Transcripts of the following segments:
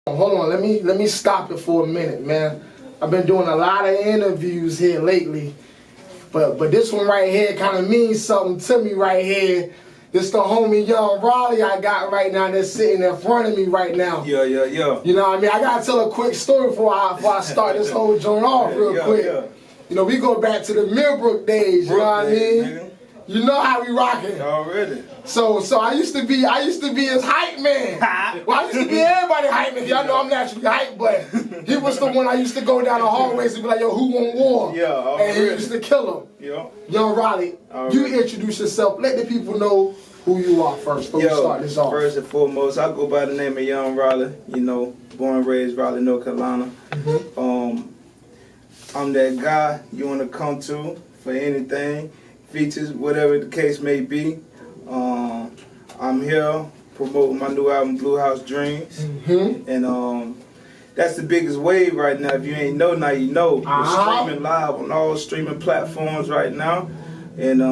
Hold on, let me stop it for a minute, man. I've been doing a lot of interviews here lately, but this one right here kind of means something to me right here. This the homie Young Raleigh I got right now that's sitting in front of me right now. Yeah. You know what I mean? I gotta tell a quick story before I start this whole joint off real quick. You know, we go back to the Millbrook days, you know what I mean? Nigga. You know how we rocking. Already. So I used to be his hype man. Well, I used to be everybody's hype man. Y'all know I'm naturally hype, but he was the one I used to go down the hallways and be like, yo, who want war? Yeah, and he used to kill him. Yeah. Young Raleigh, you introduce yourself. Let the people know who you are first before we start this off. First and foremost, I go by the name of Young Raleigh. You know, born and raised Raleigh, North Carolina. I'm that guy you want to come to for anything, features, whatever the case may be. I'm here promoting my new album, Blue House Dreams. And that's the biggest wave right now. If you ain't know, now you know. We're streaming live on all streaming platforms right now. And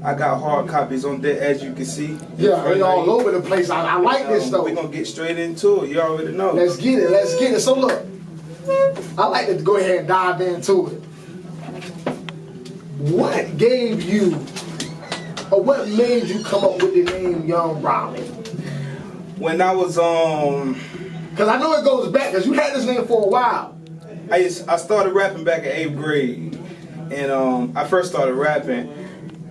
I got hard copies on there, as you can see. Yeah, they all over the place. I like this though. We're going to get straight into it. You already know. Let's get it. So look, I like to go ahead and dive into it. What gave you, or what made you come up with the name Young Raleigh? When I was, because I know it goes back, because you had this name for a while. I started rapping back in 8th grade. And I first started rapping,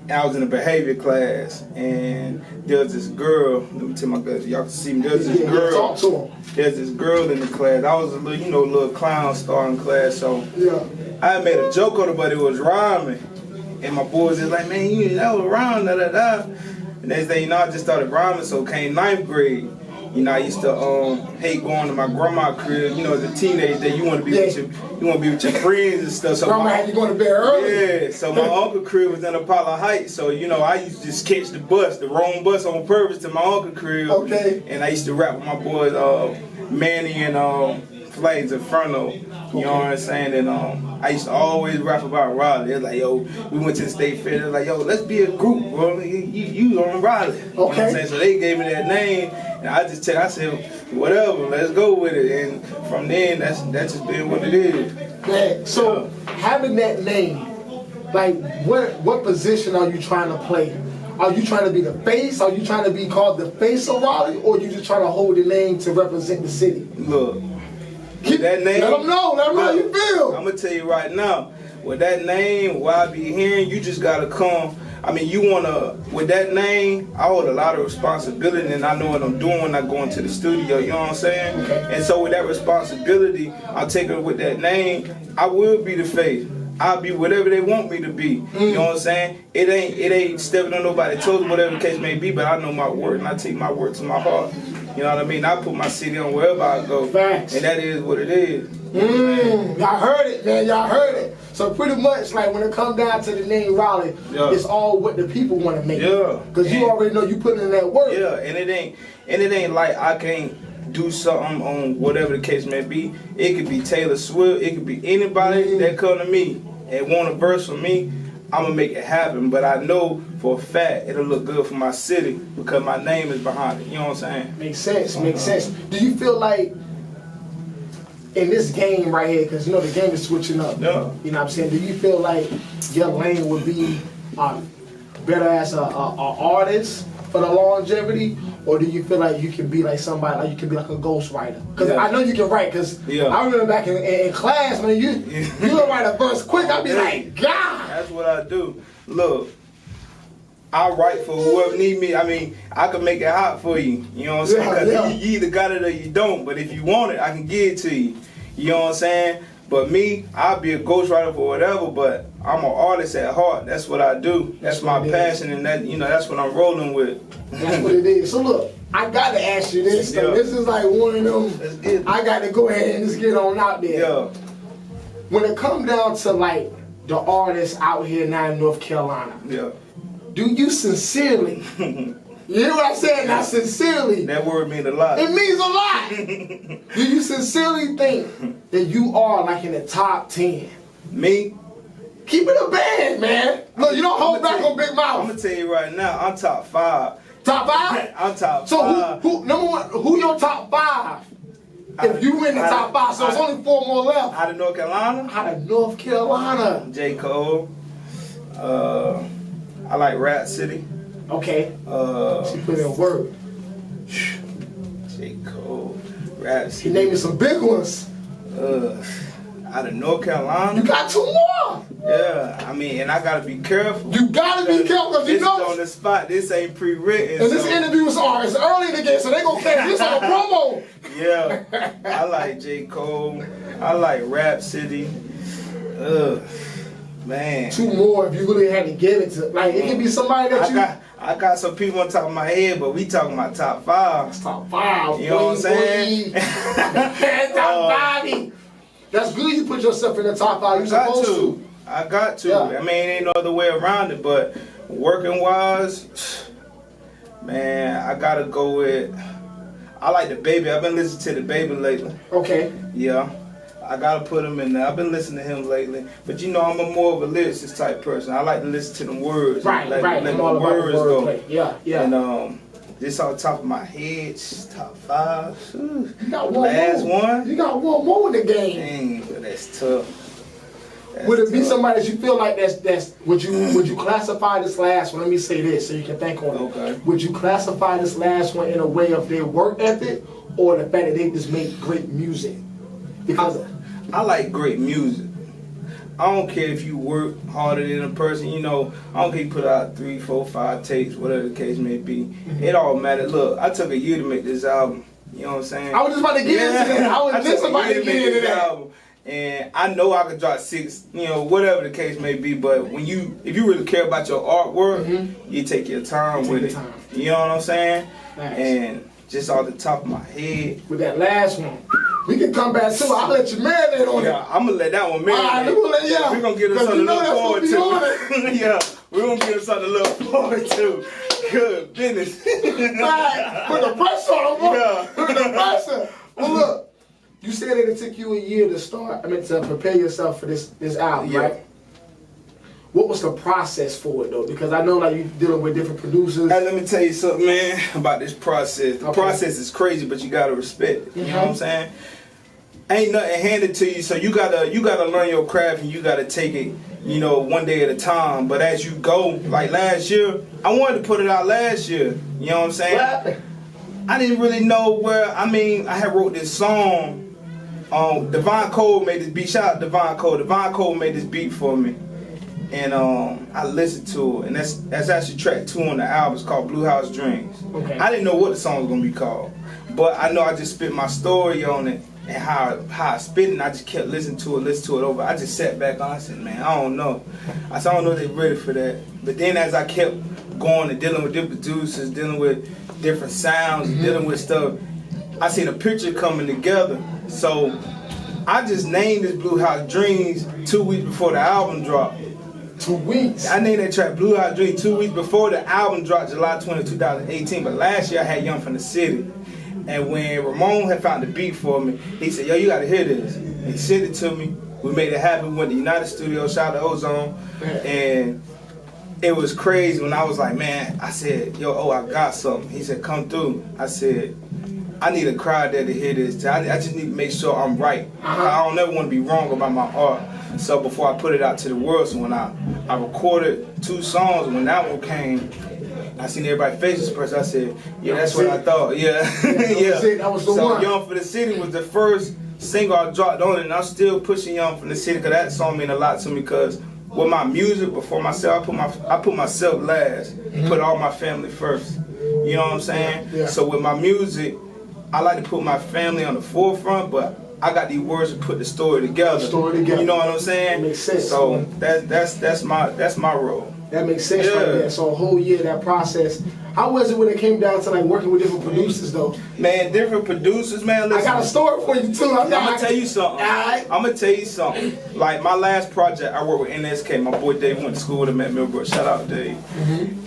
and I was in a behavior class, and there was this girl, let me tell my guys, y'all can see me, there's this girl. Talk to him. There's this girl in the class. I was a little, little clown star in class, so I had made a joke on her, but it was rhyming. And my boys was like, man, that was rhyming, da-da-da. And next thing you know, I just started rhyming, so came 9th grade. You know, I used to hate going to my grandma's crib. You know, as a teenager, you want to be with your friends and stuff. So grandma had you going to bed early. Yeah. So my uncle's crib was in Apollo Heights. So you know, I used to just catch the wrong bus on purpose to my uncle's crib. Okay. And I used to rap with my boys, Manny and Flames Inferno. You know what I'm saying? And I used to always rap about Raleigh. They're like, yo, we went to the state fair. They're like, yo, let's be a group, bro. You on Raleigh. Okay. You know what I'm saying? So they gave me that name. And I said, whatever, let's go with it. And from then, that's just been what it is. Man, so having that name, like what position are you trying to play? Are you trying to be the face? Are you trying to be called the face of Raleigh? Or are you just trying to hold the name to represent the city? Look, with that name, let them know how you feel. I'm going to tell you right now, with that name, what I be hearing, you just got to come. I mean, with that name, I hold a lot of responsibility, and I know what I'm doing when I go into the studio, you know what I'm saying? Okay. And so with that responsibility, I'll take it with that name, I will be the face. I'll be whatever they want me to be. You know what I'm saying? It ain't stepping on nobody's toes, whatever the case may be, but I know my word, and I take my word to my heart. You know what I mean? I put my city on wherever I go. Facts. And that is what it is. Y'all heard it, man. Y'all heard it. So pretty much, like when it comes down to the name Raleigh, it's all what the people want to make. Yeah. Because you already know you putting in that work. Yeah, and it ain't like I can't do something on whatever the case may be. It could be Taylor Swift. It could be anybody that come to me and want a verse from me. I'm gonna make it happen, but I know for a fact it'll look good for my city because my name is behind it. You know what I'm saying? Makes sense. Do you feel like in this game right here, because you know the game is switching up. Yeah. You know what I'm saying? Do you feel like your lane would be better as a artist for the longevity, or do you feel like you can be like somebody, like you can be like a ghostwriter? Because I know you can write. Because I remember back in class, man, you would write a verse quick. I'd be like, God. That's what I do. Look, I write for whoever need me. I mean, I can make it hot for you. You know what I'm saying? Because you either got it or you don't. But if you want it, I can give it to you. You know what I'm saying? But me, I'll be a ghostwriter for whatever, but I'm an artist at heart. That's what I do. That's my passion, and that's what I'm rolling with. That's what it is. So look, I got to ask you this. So this is like one of them. I got to go ahead and just get on out there. Yeah. When it comes down to like the artists out here now in North Carolina, do you sincerely? You hear what I said? Now, sincerely. That word means a lot. It means a lot. Do you sincerely think that you are like in the top 10? Me? Keep it a band, man. Look, you don't hold back on Big Mouth. I'm going to tell you right now, I'm top 5. Top 5? I'm top 5. So who number one, who your top 5? If you win the top 5, so it's only 4 more left. Out of North Carolina? Out of North Carolina. J. Cole. I like Rap City. Okay. She put in a word. J. Cole. Rap City. He named me some big ones. Out of North Carolina. You got 2 more. Yeah, I mean, and I gotta be careful. You gotta be careful because you know. This is on the spot. This ain't pre-written. And this interview is early in the game, so they gonna catch this on a promo. Yeah, I like J. Cole. I like Rap City. Man. 2 more if you really had to give it to. Like it can be somebody that I got some people on top of my head, but we talking about top 5. That's top 5. You know what I'm saying? Top 5. That's good. You put yourself in the top 5. You're supposed to. I got to. Yeah. I mean, ain't no other way around it. But working wise, man, I gotta go with. I like the Baby. I've been listening to the Baby lately. Okay. Yeah, I gotta put him in there. I've been listening to him lately. But you know, I'm more of a lyricist type person. I like to listen to them words. Right. Let I'm the all about words the go. wordplay. Yeah. And this on top of my head, top 5. You got one last more. one. You got one more in the game. Dang, but that's tough. Would it be somebody that you feel like that's would you classify this last one? Let me say this so you can think on it. Okay. Would you classify this last one in a way of their work ethic or the fact that they just make great music? Because I like great music. I don't care if you work harder than a person, you know, I don't care if you put out 3, 4, 5 takes, whatever the case may be. Mm-hmm. It all matters. Look, I took a year to make this album. You know what I'm saying? I was just about to get into that. I was just about to get into that. Album. And I know I could drop 6, you know, whatever the case may be, but if you really care about your artwork, you take your time with it. You know what I'm saying? Nice. And just off the top of my head. With that last one, we can come back to it. I'll let you marinate on it. I'm going to let that one marinate. All right, we're going to get us something to look forward to. Yeah, we're going to get us something to look forward to. Good business. Right. Put the pressure on them. Yeah. Put the pressure. Well, look. You said that it took you a year to start, to prepare yourself for this album, right? What was the process for it, though? Because I know like you're dealing with different producers. Hey, let me tell you something, man, about this process. The process is crazy, but you gotta respect it. You know what I'm saying? Ain't nothing handed to you, so you gotta learn your craft and you gotta take it, you know, one day at a time. But as you go, like last year, I wanted to put it out last year. You know what I'm saying? What happened? I didn't really know where. I mean, I had wrote this song. Divine Code made this beat. Shout out Divine Code. Divine Code made this beat for me, and I listened to it, and that's actually track 2 on the album. It's called Blue House Dreams. Okay. I didn't know what the song was gonna be called, but I know I just spit my story on it and how I spit it. And I just kept listening to it over. I just sat back on. I said, man, I don't know. I said, I don't know if they're ready for that. But then as I kept going and dealing with different producers, dealing with different sounds, dealing with stuff, I seen a picture coming together. So I just named this Blue House Dreams 2 weeks before the album dropped. 2 weeks? I named that track Blue House Dreams 2 weeks before the album dropped, July 20, 2018. But last year I had Young from the City. And when Ramon had found the beat for me, he said, yo, you gotta hear this. He sent it to me. We made it happen. We went to United Studios, shout out to Ozone. And it was crazy when I was like, man, I said, yo, I got something. He said, come through. I said, I need a crowd there to hear this. I just need to make sure I'm right. I don't ever want to be wrong about my art. So before I put it out to the world, so when I recorded 2 songs, when that one came, I seen everybody's faces first. I said, yeah, that's what I thought. Yeah. That was the so one. Young for the City was the first single I dropped on it, and I'm still pushing Young from the City because that song mean a lot to me because with my music, before myself, I put myself last, put all my family first. You know what I'm saying? Yeah. So with my music, I like to put my family on the forefront, but I got these words to put the story together. You know what I'm saying? That makes sense. So that's my role. That makes sense right there. So a whole year, that process. How was it when it came down to like working with different producers though? Man, different producers, man. Listen, I got a story for you too. I'm gonna tell you something. Right. I'm gonna tell you something. Like my last project, I worked with NSK. My boy Dave went to school with him at Millbrook. Shout out Dave.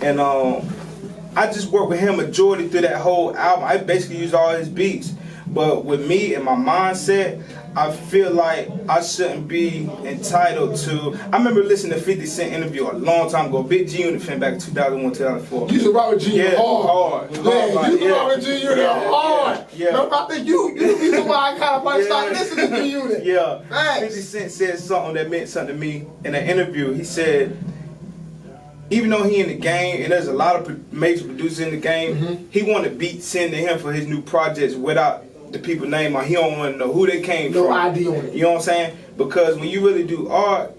And I just worked with him majority through that whole album. I basically used all his beats. But with me and my mindset, I feel like I shouldn't be entitled to. I remember listening to 50 Cent interview a long time ago. Big G Unit fan back in 2001, 2004. You used to rock with G Unit hard. Yeah, you used to rock with G Unit hard. Yeah. No, I think you the why I kind of like started listening to G Unit. Yeah. Thanks. 50 Cent said something that meant something to me in an interview. He said, even though he in the game, and there's a lot of major producers in the game, he wanted beats sent to him for his new projects without the people name on. He don't want to know who they came from. No ID on it. You know what I'm saying? Because when you really do art,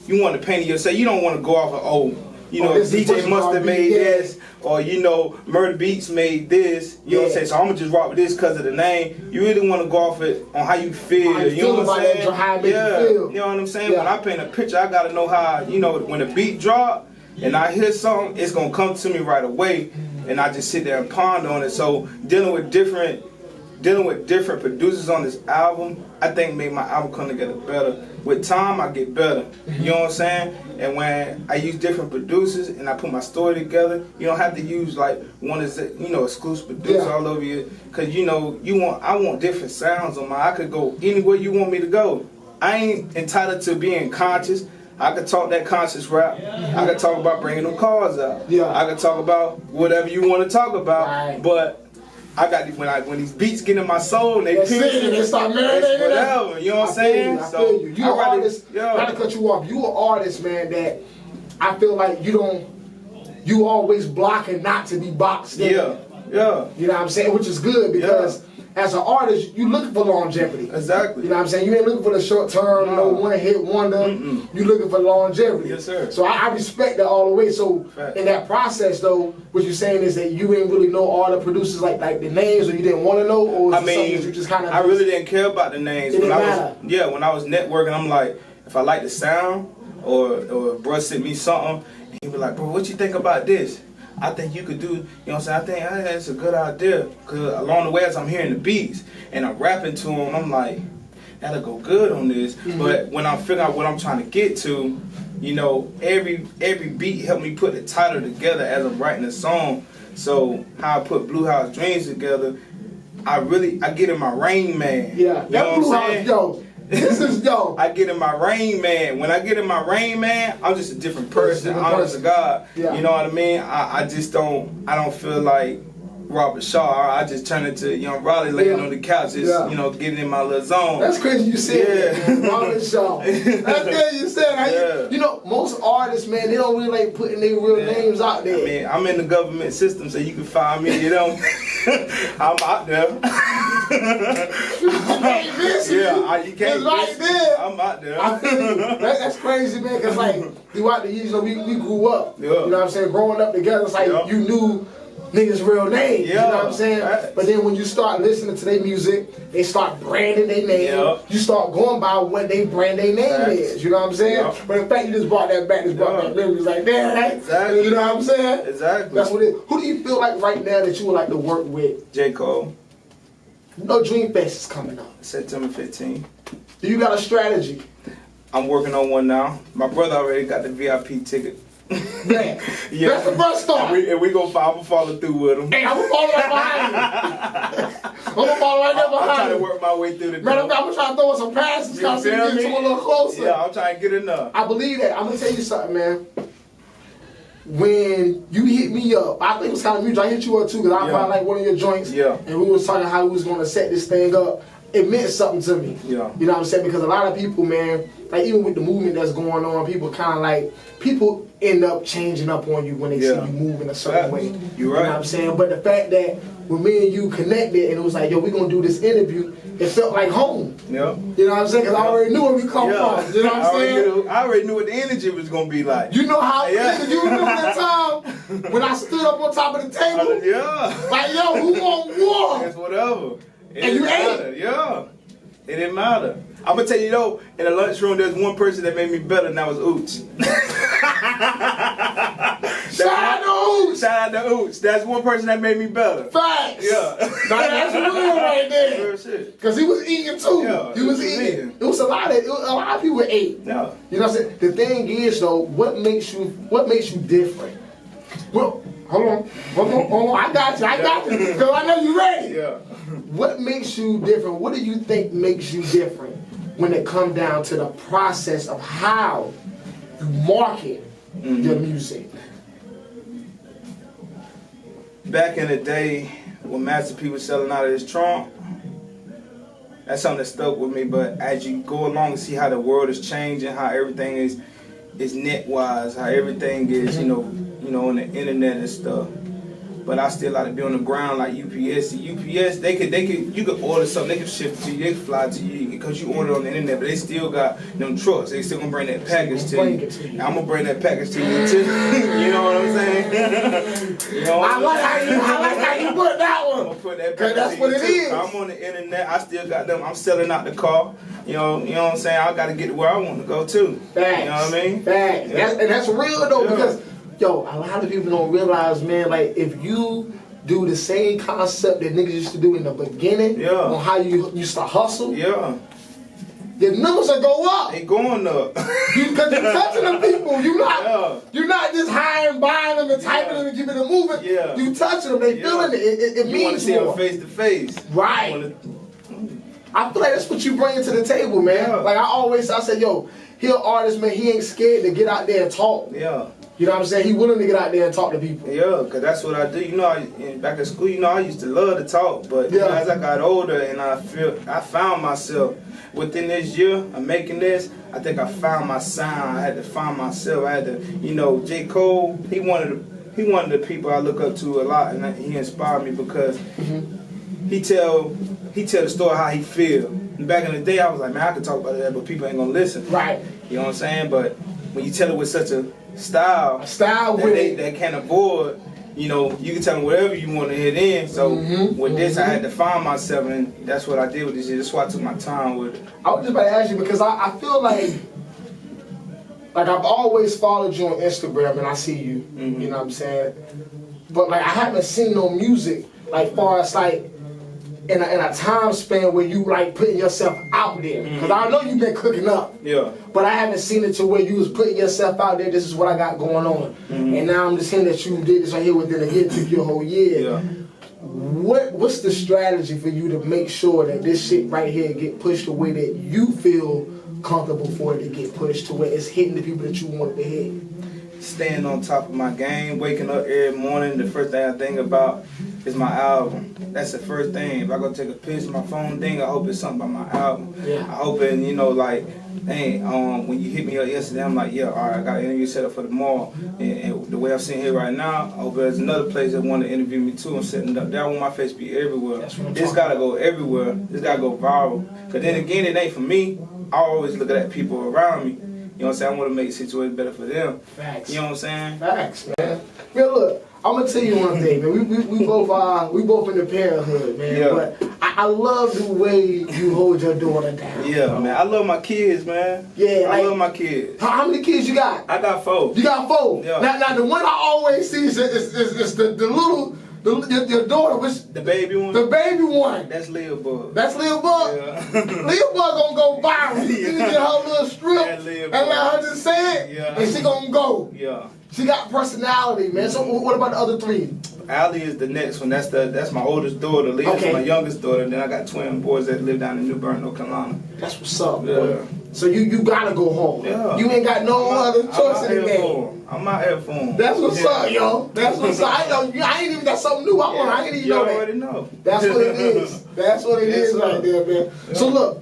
you want to paint yourself. You don't want to go off of DJ Mustard made this, or Murder Beats made this. You know what I'm saying? So I'm gonna just rock with this because of the name. You really want to go off it on how you feel. You know what I'm saying? How it make you feel. You know what I'm saying? When I paint a picture, I gotta know how. When the beat drop and I hear something, it's gonna come to me right away, and I just sit there and ponder on it. So dealing with different producers on this album, I think made my album come together better. With time, I get better. You know what I'm saying? And when I use different producers and I put my story together, you don't have to use like one is exclusive producer all over you, because I want different sounds on I could go anywhere you want me to go. I ain't entitled to being conscious. I could talk that conscious rap. I could talk about bringing them cars out. I could talk about whatever you want to talk about. But I got when these beats get in my soul and they start marinating. Whatever, you know what I'm saying? I feel you. You an artist. Not to cut you off. You an artist, man. That I feel like you always blocking not to be boxed in. Yeah. You know what I'm saying? Which is good because as an artist, you looking for longevity. Exactly. You know what I'm saying? You ain't looking for the short term, one hit wonder. You looking for longevity. Yes, sir. So I respect that all the way. So in that process, though, what you're saying is that you ain't really know all the producers like the names, or you didn't want to know, or something that you just kind of. I really didn't care about the names. When I was networking, I'm like, if I like the sound, or bro sent me something, he be like, bro, what you think about this? I think you could do, you know what I'm saying? I think that's a good idea. Because along the way, as I'm hearing the beats and I'm rapping to them, I'm like, that'll go good on this. But when I'm figuring out what I'm trying to get to, every beat helped me put the title together as I'm writing a song. So how I put Blue House Dreams together, I get in my Rain Man. Yeah, you know what I'm saying? This is I get in my Rain Man. When I get in my Rain Man, I'm just a different person. Honest to God. Yeah. You know what I mean? I don't feel like Robert Shaw. I just turn into young Raleigh laying on the couch, just getting in my little zone. That's crazy you said that, Robert Shaw. That's crazy you said that. Most artists, man, they don't really like putting their real names out there. I mean, I'm in the government system, so you can find me, I'm out there. You can't miss it. You can't it's right there. I'm out there. I feel you. That's crazy, man, because throughout the years, we grew up. You know what I'm saying? Growing up together, it's you knew niggas' real names. You know what I'm saying? Right. But then when you start listening to their music, they start branding their name. You start going by what they brand their name is. You know what I'm saying? But in fact, you just brought that back. Brought that memories like that. Exactly. You know what I'm saying? Exactly. That's what it is. Who do you feel like right now that you would like to work with? J. Cole. Dream Fest is coming up. September 15th. Do you got a strategy? I'm working on one now. My brother already got the VIP ticket. Man, that's the first start. And we gonna follow through with him. Hey, I'm gonna follow right behind you. I'm gonna follow right there behind you. I'm trying to work my way through the Man, I'm trying to throw some passes because I'm getting a little closer. Yeah, I'm trying to get enough. I believe that. I'm gonna tell you something, man. When you hit me up, I think it was kind of mutual. I hit you up too because I found like one of your joints. And we was talking how we was gonna set this thing up. It meant something to me. You know what I'm saying? Because a lot of people, man, like even with the movement that's going on, people end up changing up on you when they see you moving a certain way. You know what I'm saying? But the fact that when me and you connected and it was like, yo, we're gonna do this interview, it felt like home. You know what I'm saying? Because I already knew where we come from. You know what I'm saying? I already knew what the energy was gonna be like. You know how you remember that time when I stood up on top of the table? Like, yo, who want war? It's whatever. And you ate. It didn't matter. I'm gonna tell you though, in the lunchroom, there's one person that made me better, and that was Ooch. Shout out to Ooch. Shout out to Ooch. That's one person that made me better. Facts. That's real right there. Real shit. Cause he was eating too. He was eating. It was a lot of people ate. You know what I'm saying? The thing is though, what makes you different? Well, Hold on. I got you. Because I know you ready. Yeah. What makes you different? What do you think makes you different when it comes down to the process of how you market your music? Back in the day, when Master P was selling out of his trunk, that's something that stuck with me. But as you go along and see how the world is changing, how everything is net wise, how everything is, you know, on the internet and stuff. But I still like to be on the ground like UPS. UPS, you could order something, they can ship it to you, they can fly to you because you order on the internet. But they still got them trucks. They still gonna bring that package to you. I'm gonna bring that package to you too. You know what I'm saying? You know what I like how you put that one. I'm gonna put that package that's to what you it too. is. I'm on the internet. I still got them. I'm selling out the car. You know what I'm saying? I gotta get to where I want to go too. Facts. You know what I mean? Facts. Yeah. And that's real though, because yo, a lot of people don't realize, man, like if you do the same concept that niggas used to do in the beginning on how you used to hustle, the numbers will go up. They going up. Because you're touching them people. You're not just hiring, buying them and typing them and keeping them moving. Yeah. You touching them, they feeling it. It You want to means see more. them face to face. Right. I feel like that's what you bring to the table, man. Yeah. Like I said, yo, he an artist, man. He ain't scared to get out there and talk. Yeah. You know what I'm saying? He willing to get out there and talk to people. Yeah, because that's what I do. You know, back in school, you know, I used to love to talk. But you know, as I got older and I found myself within this year of making this, I think I found my sound. I had to find myself. I had to, you know, J. Cole, he one of the people I look up to a lot, and he inspired me because he tell the story how he feel. And back in the day, I was like, man, I could talk about that, but people ain't gonna listen. Right. You know what I'm saying? But when you tell it with such a style that they can't avoid, you know, you can tell them whatever you want to hit in. So with this, I had to find myself, and that's what I did with this shit. That's why I took my time with it. I was just about to ask you because I feel like I've always followed you on Instagram and I see you, you know what I'm saying? But like I haven't seen no music like far as like in a time span where you like putting yourself out there. Because I know you've been cooking up. Yeah. But I haven't seen it to where you was putting yourself out there, this is what I got going on. And now I'm just hearing that you did this right here within a year, took your whole year. Yeah. What's the strategy for you to make sure that this shit right here get pushed the way that you feel comfortable for it to get pushed to where it's hitting the people that you want it to hit? Staying on top of my game, waking up every morning, the first thing I think about is my album. That's the first thing. If I go take a piss, my phone ding, I hope it's something about my album. Yeah. I hope it, you know, like, hey, when you hit me up yesterday, I'm like, yeah, all right, I got an interview set up for tomorrow. And the way I'm sitting here right now, I hope there's another place that want to interview me too. I'm setting up there. I want my face to be everywhere. This gotta go everywhere. This gotta go viral. Cause then again, it ain't for me. I always look at people around me. You know what I'm saying? I want to make the situation better for them. Facts. You know what I'm saying? Facts, man. Man, look, I'm gonna tell you one thing, man. We both in the parenthood, man. Yeah. But I love the way you hold your daughter down. Yeah, man. I love my kids, man. Yeah, I love my kids. How many kids you got? I got 4. You got 4. Yeah. Now the one I always see is the little your daughter, which The baby one. the baby one. That's Lil Bug. That's Lil Bug. Yeah. Lil Bug gonna go viral. You can get her little strip That Lil and Bug. let her just say it, Yeah. and she gonna go. Yeah. She got personality, man. So what about the other 3? Allie is the next one. That's my oldest daughter. Leah's Okay. my youngest daughter. Then I got twin boys that live down in New Bern, North Carolina. That's what's up, Yeah. boy. So you gotta go home. Yeah. You ain't got no other choice in the game. I'm out here for 'em. That's what's Yeah. up, yo. That's what's up. I ain't even got something new. I ain't even You know that. already know. That's what it is. That's what it is right there, man. So look,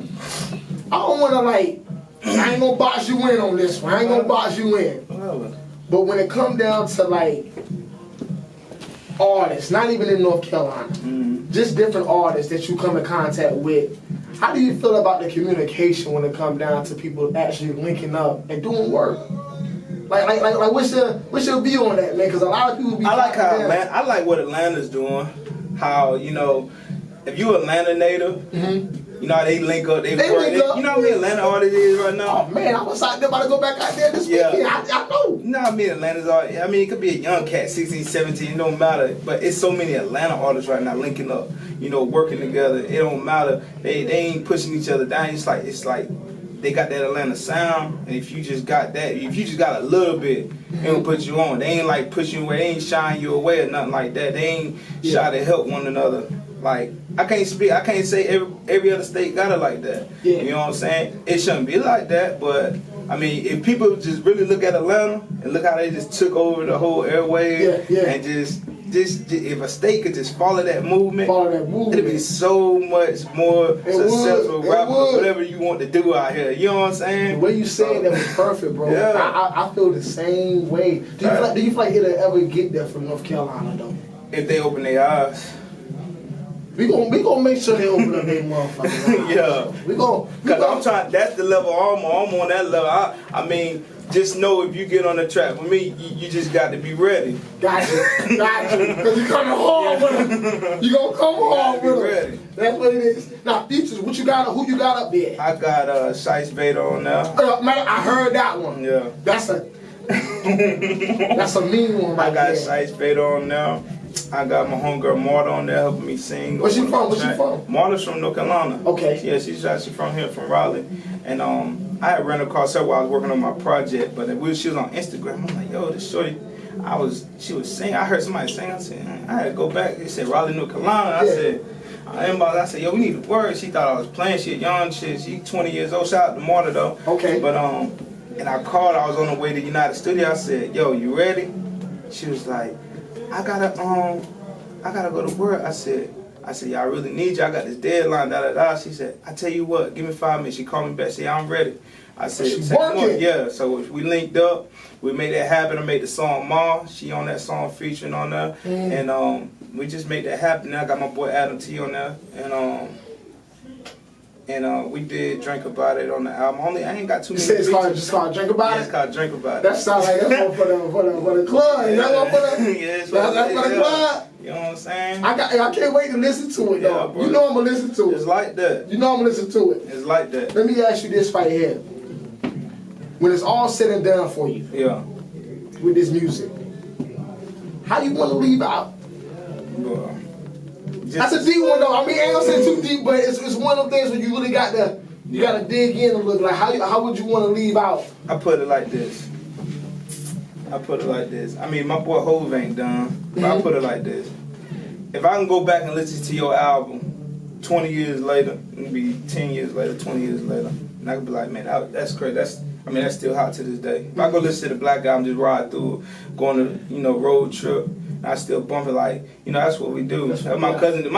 I don't wanna like, I ain't gonna box you in on this one. I ain't gonna box you in. Whatever. But when it come down to like artists, not even in North Carolina, just different artists that you come in contact with, how do you feel about the communication when it come down to people actually linking up and doing work? Like what's your view on that, man? Because a lot of people be. I like what Atlanta's doing. How, you know, if you Atlanta native, you know how they link up. They work. link up. You know how many Atlanta artists is right now? Oh man, I was out there about to go back out there this weekend. I know. You know how many Atlanta's are? I mean, it could be a young cat, 16, 17, it don't matter. But it's so many Atlanta artists right now linking up, you know, working together. It don't matter. They ain't pushing each other down. It's like they got that Atlanta sound, and if you just got that, if you just got a little bit, they don't put you on. They ain't like pushing you away, they ain't shying you away or nothing like that. They ain't try to help one another. Like, I can't say every other state got it like that. Yeah. You know what I'm saying? It shouldn't be like that, but I mean, if people just really look at Atlanta and look how they just took over the whole airwave and just if a state could just follow that movement, it'd be so much more successful rapping or whatever you want to do out here. You know what I'm saying? The way you said that was perfect, bro. Yeah. I feel the same way. Do you feel like it'll ever get there from North Carolina though? If they open their eyes. We gonna make sure they open up their motherfucking eyes. Yeah. Cause I'm trying. That's the level I'm on that level. I mean, just know if you get on the track with me, you just got to be ready. Gotcha. Cause you coming hard with them. You gonna come hard with them. Ready. That's what it is. Now, features. What you got? Who you got up there? I got Shice Vader on there. Man, I heard that one. Yeah. That's a mean one right there. I got Shice Vader on there. I got my homegirl Marta on there helping me sing. Where's she from? Marta's from North Carolina. Okay. Yeah, she's actually from here, from Raleigh. And I had rented a car several while I was working on my project, but she was on Instagram. I'm like, yo, this shorty, she was singing. I heard somebody sing. I said, I had to go back. They said Raleigh, North Carolina. I said, yo, we need a word. She thought I was playing shit, young shit. She 20 years old. Shout out to Marta though. Okay. But and I called. I was on the way to United Studio. I said, yo, you ready? She was like, I gotta go to work. I said, yeah, I really need you. I got this deadline, She said, I tell you what, give me 5 minutes. She called me back, said, yeah, I'm ready. I said, yeah. So we linked up. We made that happen. I made the song Ma. She on that song featuring on there. And we just made that happen. Now I got my boy Adam T on there. And we did Drink About It on the album. I ain't got too many. You said it's called Drink About It? Yeah, it's called Drink About It. That sounds like that's one for the club. Yeah. That's one for the, that's for the club. You know what I'm saying? I can't wait to listen to it though. You know I'm gonna listen to it. It's like that. You know I'm gonna listen to it. It's like that. Let me ask you this right here. When it's all said and done for you, with this music, how you want to leave out? Bro. That's a deep one though. I mean, I ain't gonna say too deep, but it's one of them things where you really got to gotta dig in a little. Like how would you want to leave out? I put it like this. I mean, my boy Hove ain't done, but I put it like this. If I can go back and listen to your album 20 years later, it'll be 10 years later, 20 years later, and I could be like, man, that's crazy. That's still hot to this day. If I go listen to the Black Album, just ride through, going to road trip. I still bump it like, that's what we do. My cousin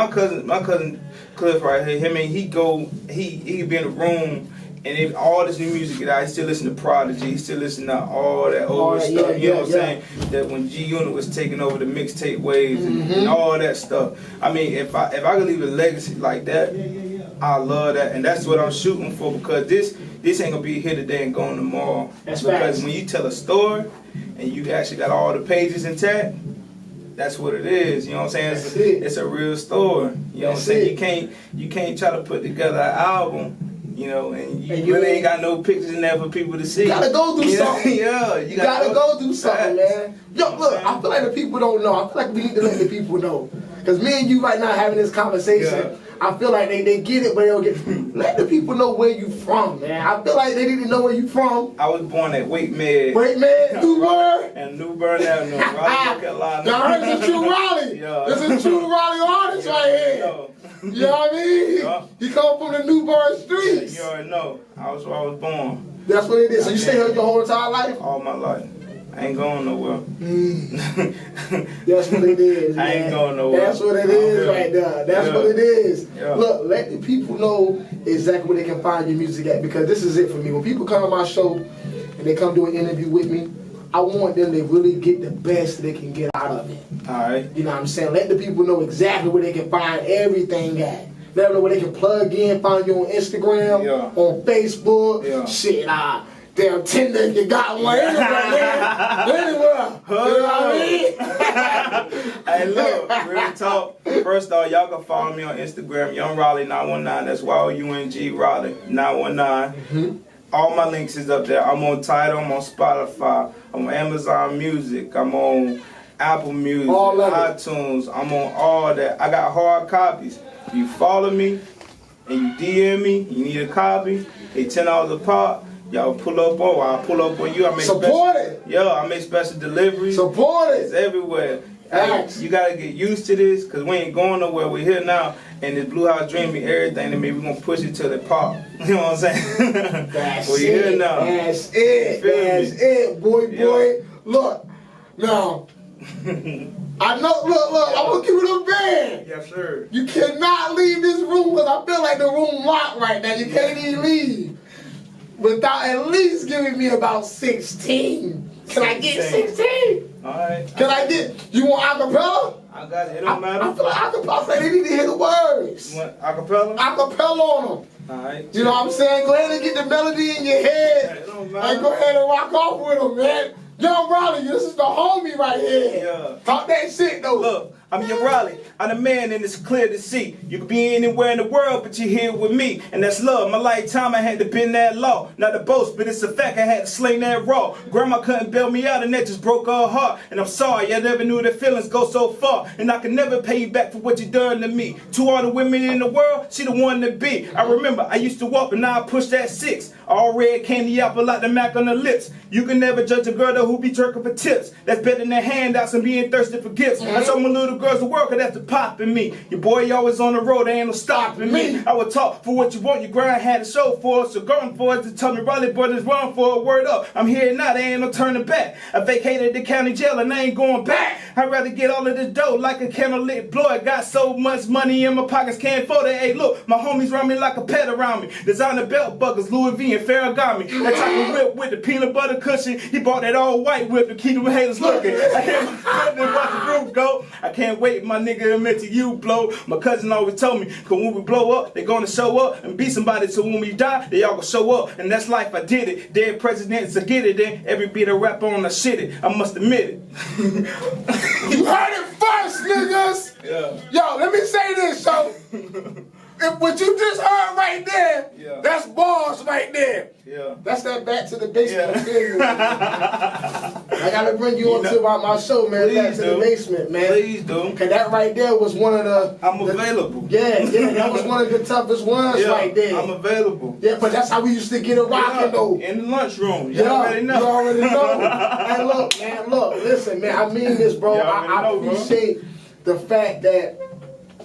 Cliff right here, he be in the room and if all this new music get out, he still listen to Prodigy, he still listen to all that old stuff, you know what I'm saying? That when G Unit was taking over the mixtape waves and all that stuff. I mean, if I could leave a legacy like that, I love that, and that's what I'm shooting for, because this ain't gonna be here today and gone tomorrow. Because when you tell a story and you actually got all the pages intact, that's what it is, you know what I'm saying? It's a real story. You know what I'm saying? You can't try to put together an album, and you really ain't got no pictures in there for people to see. You gotta go do something. You gotta go do something, man. Yo, look, I feel like the people don't know. I feel like we need to let the people know. Because me and you right now having this conversation, I feel like they get it, but they don't get. Let the people know where you from, man. I feel like they need to know where you from. I was born at Wake Med, New Bern, and New Bern Avenue, Raleigh, North Carolina. Now this is true Raleigh. This is true Raleigh artist right here. You know what I mean? He come from the New Bern streets. You already know. I was where I was born. That's what it is. So you stay here your whole entire life? All my life. I ain't going nowhere. That's what it is, man. I ain't going nowhere. That's what it is right there. That's what it is. Look, let the people know exactly where they can find your music at, because this is it for me. When people come on my show and they come do an interview with me, I want them to really get the best they can get out of it. Alright. You know what I'm saying? Let the people know exactly where they can find everything at. Let them know where they can plug in, find you on Instagram, on Facebook, shit, damn Tinder if you got one, anywhere, man. Anywhere. You know what I mean? Hey, look, real talk. First off, y'all can follow me on Instagram, Young Raleigh 919. That's YOUNG Raleigh 919. All my links is up there. I'm on Tidal, I'm on Spotify, I'm on Amazon Music, I'm on Apple Music, iTunes, I'm on all that. I got hard copies. You follow me and you DM me, you need a copy, they $10 a pop. Y'all pull up on, I'll pull up on you. I make support it. Yeah, I make special deliveries. Support it. It's everywhere. Hey, you gotta get used to this, cause we ain't going nowhere. We're here now, and this Blue House Dreaming, everything to me, we're gonna push it till it pop. You know what I'm saying? That's we're here now. That's it. That's it, boy. Yeah. Look, now, I know, look, I'm gonna give it a band. Yes, sir. You cannot leave this room, cause I feel like the room locked right now. You can't even leave without at least giving me about 16. Can I get 16? Alright. Can I get, you want acapella? I got it, it don't matter. I feel like acapella, they need to hear the words. You want acapella? Acapella on them. Alright. You know what I'm saying? Go ahead and get the melody in your head. It don't matter. And go ahead and rock off with them, man. Young Raleigh, this is the homie right here. Yeah. Talk that shit though. Look, I'm your Raleigh. I'm the man and it's clear to see. You could be anywhere in the world, but you're here with me. And that's love. My lifetime, I had to bend that law. Not to boast, but it's a fact. I had to sling that raw. Grandma couldn't bail me out and that just broke her heart. And I'm sorry, I never knew that feelings go so far. And I can never pay you back for what you done to me. To all the women in the world, she the one to be. I remember I used to walk, but now I push that 6. All red candy apple like the Mac on the lips. You can never judge a girl though who be jerking for tips. That's better than handouts and being thirsty for gifts. I show my little girls the world, cause that's the pop in me. Your boy always on the road, there ain't no stopping me. I would talk for what you want, your grind had a show for us. So going for it to tell me Raleigh brothers run for a word up. I'm here now, there ain't no turning back. I vacated the county jail and I ain't going back. I'd rather get all of this dough like a candle lit blow. I got so much money in my pockets, can't afford it. Hey look, my homies run me like a pet around me. Designer belt buckles, Louis V and Ferragamo. That type of whip with the peanut butter cushion. He bought that all white whip to keep the haters looking. I can't watch the group go. I can't wait, my nigga, admit to you blow. My cousin always told me, cause when we blow up, they gonna show up and be somebody. So when we die, they all gonna show up. And that's life, I did it. Dead presidents, I get it. Then every beat of rap on, I shit it. I must admit it. You heard it first, niggas. Yeah. Yo, let me say this, so. If what you just heard right there, yeah, that's bars right there. Yeah. That's that back to the basement. Yeah. I gotta bring you on to my show, man. Please back to the basement, man. Please do. Cause that right there was one of the. I'm available. Yeah, that was one of the toughest ones right there. I'm available. Yeah, but that's how we used to get it rocking though. In the lunchroom. You already know. You already know. And look, man, listen, man. I mean this, bro. I appreciate the fact that.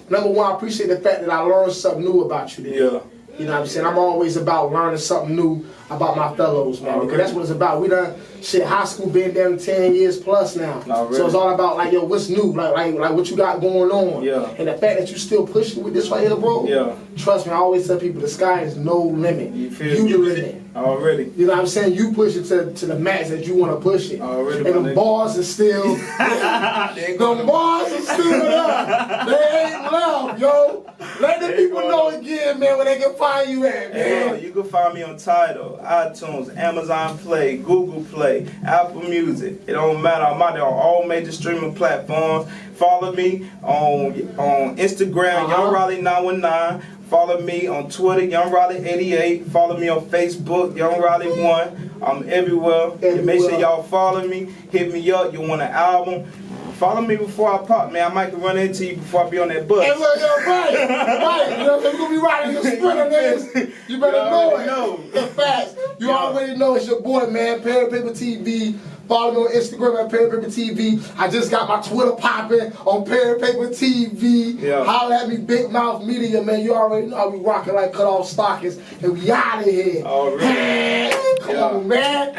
Number one, I appreciate the fact that I learned something new about you today. Yeah. You know what I'm saying? I'm always about learning something new about my fellows, man. Because that's what it's about. We done, shit, high school been down 10 years plus now. So it's all about, like, yo, what's new? Like what you got going on. Yeah. And the fact that you still pushing with this right here, bro. Yeah. Trust me, I always tell people the sky is no limit. You the limit. Already. You know what I'm saying? You push it to the max that you want to push it. Already. And the bars are still, the bars are still there. They ain't left, yo. Let the people know again, man, where they can find you at, man. Hey, you can find me on Tidal, iTunes, Amazon Play, Google Play, Apple Music. It don't matter. I'm out there on all major streaming platforms. Follow me on Instagram, Young Raleigh 919. Follow me on Twitter, Young Raleigh 88. Follow me on Facebook, Young Raleigh 1. I'm everywhere. Make sure y'all follow me. Hit me up. You want an album? Follow me before I pop, man. I might run into you before I be on that bus. Hey, look, yo, right. You know, we're gonna be riding the sprinter, man. You better know it. The facts. You already know it's your boy, man. Pen and Paper TV. Follow me on Instagram at Pen and Paper TV. I just got my Twitter popping on Pen and Paper TV. Yeah. Holla at me, Big Mouth Media, man. You already know I be rocking like cut off stockings, and we out of here. All right. Come on, man.